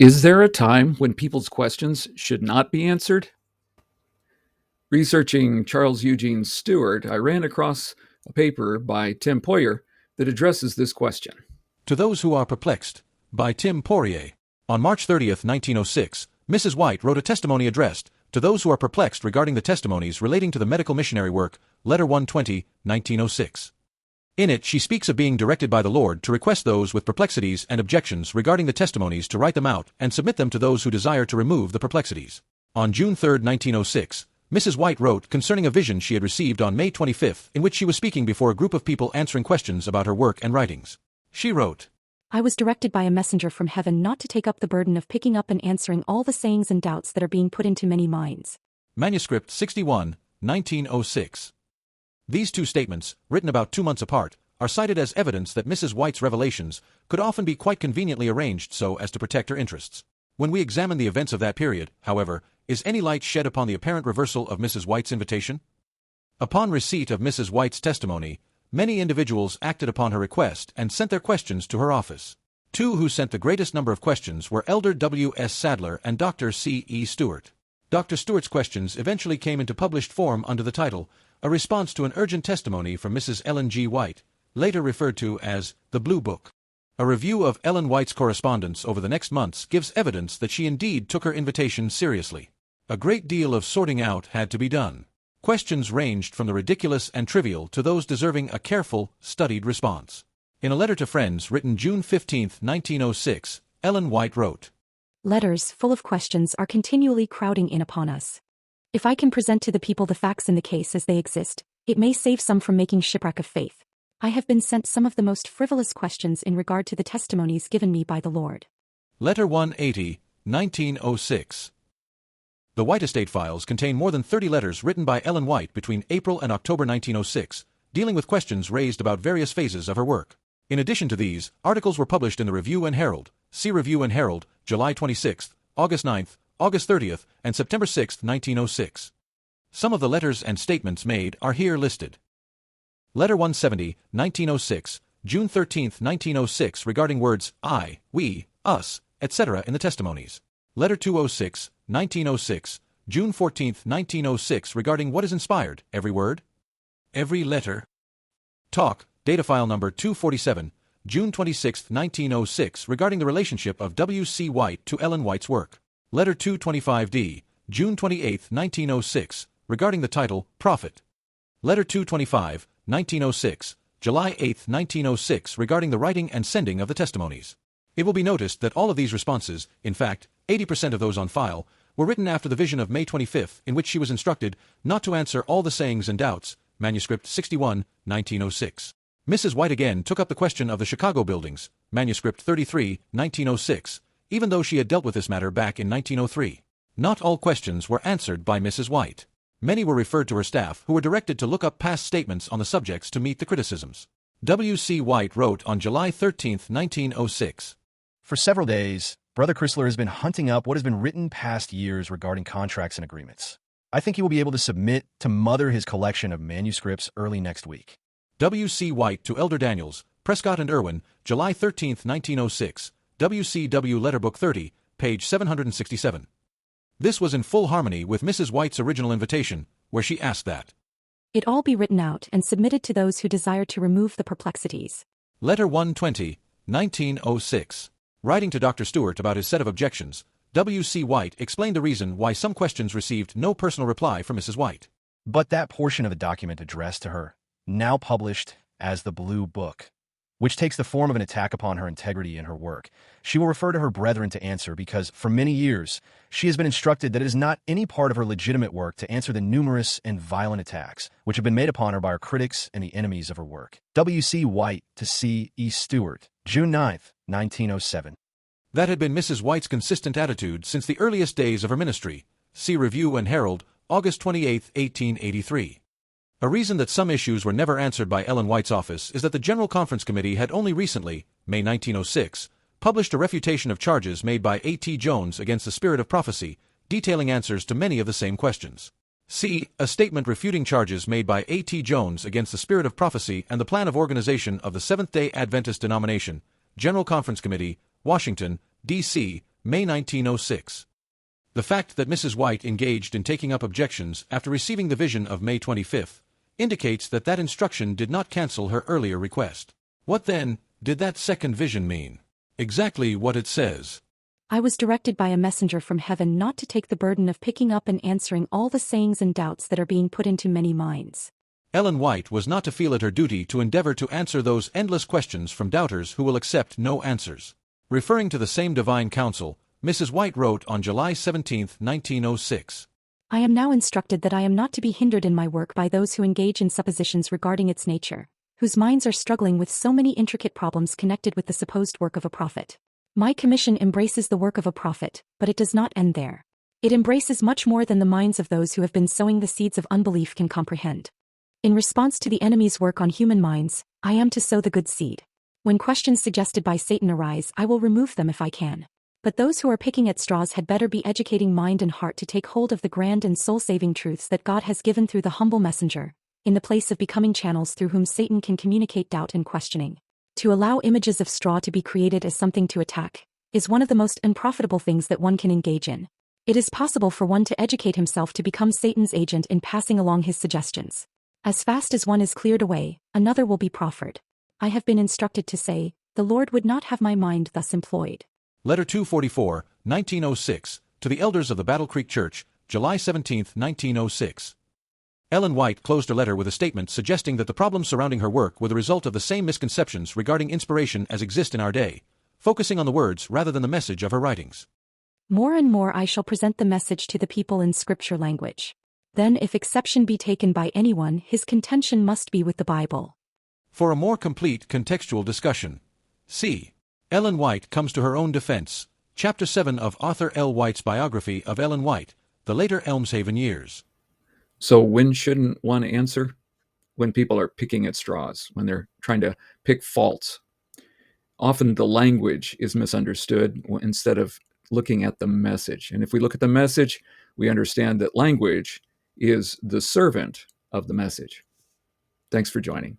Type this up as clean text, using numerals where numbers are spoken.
Is there a time when people's questions should not be answered? Researching Charles Eugene Stewart, I ran across a paper by Tim Poyer that addresses this question. To Those Who Are Perplexed, by Tim Poirier. On March 30th, 1906, Mrs. White wrote a testimony addressed to those who are perplexed regarding the testimonies relating to the medical missionary work, Letter 120, 1906. In it, she speaks of being directed by the Lord to request those with perplexities and objections regarding the testimonies to write them out and submit them to those who desire to remove the perplexities. On June 3, 1906, Mrs. White wrote concerning a vision she had received on May 25, in which she was speaking before a group of people answering questions about her work and writings. She wrote, I was directed by a messenger from heaven not to take up the burden of picking up and answering all the sayings and doubts that are being put into many minds. Manuscript 61, 1906. These two statements, written about 2 months apart, are cited as evidence that Mrs. White's revelations could often be quite conveniently arranged so as to protect her interests. When we examine the events of that period, however, is any light shed upon the apparent reversal of Mrs. White's invitation? Upon receipt of Mrs. White's testimony, many individuals acted upon her request and sent their questions to her office. Two who sent the greatest number of questions were Elder W. S. Sadler and Dr. C. E. Stewart. Dr. Stewart's questions eventually came into published form under the title, A Response to an Urgent Testimony from Mrs. Ellen G. White, later referred to as the Blue Book. A review of Ellen White's correspondence over the next months gives evidence that she indeed took her invitation seriously. A great deal of sorting out had to be done. Questions ranged from the ridiculous and trivial to those deserving a careful, studied response. In a letter to friends written June 15, 1906, Ellen White wrote, Letters full of questions are continually crowding in upon us. If I can present to the people the facts in the case as they exist, it may save some from making shipwreck of faith. I have been sent some of the most frivolous questions in regard to the testimonies given me by the Lord. Letter 180, 1906. The White Estate files contain more than 30 letters written by Ellen White between April and October 1906, dealing with questions raised about various phases of her work. In addition to these, articles were published in the Review and Herald, see Review and Herald, July 26, August 9, August 30, and September 6, 1906. Some of the letters and statements made are here listed. Letter 170, 1906, June 13, 1906 regarding words I, we, us, etc. in the testimonies. Letter 206, 1906, June 14, 1906 regarding what is inspired, every word? Every letter. Talk, data file number 247, June 26, 1906 regarding the relationship of W. C. White to Ellen White's work. Letter 225D, June 28, 1906 regarding the title, Prophet. Letter 225, 1906, July 8, 1906 regarding the writing and sending of the testimonies. It will be noticed that all of these responses, in fact, 80% of those on file, were written after the vision of May 25, in which she was instructed not to answer all the sayings and doubts, Manuscript 61, 1906. Mrs. White again took up the question of the Chicago buildings, Manuscript 33, 1906, even though she had dealt with this matter back in 1903. Not all questions were answered by Mrs. White. Many were referred to her staff, who were directed to look up past statements on the subjects to meet the criticisms. W. C. White wrote on July 13, 1906. For several days, Brother Chrysler has been hunting up what has been written past years regarding contracts and agreements. I think he will be able to submit to Mother his collection of manuscripts early next week. W. C. White to Elder Daniels, Prescott and Irwin, July 13, 1906, WCW Letterbook 30, page 767. This was in full harmony with Mrs. White's original invitation, where she asked that It all be written out and submitted to those who desire to remove the perplexities. Letter 120, 1906. Writing to Dr. Stewart about his set of objections, W. C. White explained the reason why some questions received no personal reply from Mrs. White. But that portion of the document addressed to her, now published as the Blue Book, which takes the form of an attack upon her integrity in her work, she will refer to her brethren to answer because, for many years, she has been instructed that it is not any part of her legitimate work to answer the numerous and violent attacks which have been made upon her by her critics and the enemies of her work. W. C. White to C. E. Stewart, June 9, 1907. That had been Mrs. White's consistent attitude since the earliest days of her ministry. See Review and Herald, August 28, 1883. A reason that some issues were never answered by Ellen White's office is that the General Conference Committee had only recently, May 1906, published a refutation of charges made by A. T. Jones against the spirit of prophecy, detailing answers to many of the same questions. C. A statement refuting charges made by A. T. Jones against the spirit of prophecy and the plan of organization of the Seventh-day Adventist denomination, General Conference Committee, Washington, D.C., May 1906. The fact that Mrs. White engaged in taking up objections after receiving the vision of May 25th indicates that that instruction did not cancel her earlier request. What then did that second vision mean? Exactly what it says. I was directed by a messenger from heaven not to take the burden of picking up and answering all the sayings and doubts that are being put into many minds. Ellen White was not to feel it her duty to endeavor to answer those endless questions from doubters who will accept no answers. Referring to the same divine counsel, Mrs. White wrote on July 17, 1906, I am now instructed that I am not to be hindered in my work by those who engage in suppositions regarding its nature, whose minds are struggling with so many intricate problems connected with the supposed work of a prophet. My commission embraces the work of a prophet, but it does not end there. It embraces much more than the minds of those who have been sowing the seeds of unbelief can comprehend. In response to the enemy's work on human minds, I am to sow the good seed. When questions suggested by Satan arise, I will remove them if I can. But those who are picking at straws had better be educating mind and heart to take hold of the grand and soul-saving truths that God has given through the humble messenger, in the place of becoming channels through whom Satan can communicate doubt and questioning. To allow images of straw to be created as something to attack is one of the most unprofitable things that one can engage in. It is possible for one to educate himself to become Satan's agent in passing along his suggestions. As fast as one is cleared away, another will be proffered. I have been instructed to say, the Lord would not have my mind thus employed. Letter 244, 1906, to the elders of the Battle Creek Church, July 17, 1906. Ellen White closed her letter with a statement suggesting that the problems surrounding her work were the result of the same misconceptions regarding inspiration as exist in our day, focusing on the words rather than the message of her writings. More and more I shall present the message to the people in scripture language. Then if exception be taken by anyone, his contention must be with the Bible. For a more complete contextual discussion, see Ellen White Comes to Her Own Defense, Chapter 7 of Arthur L. White's biography of Ellen White, The Later Elmshaven Years. So when shouldn't one answer? When people are picking at straws, when they're trying to pick faults. Often the language is misunderstood instead of looking at the message. And if we look at the message, we understand that language is the servant of the message. Thanks for joining.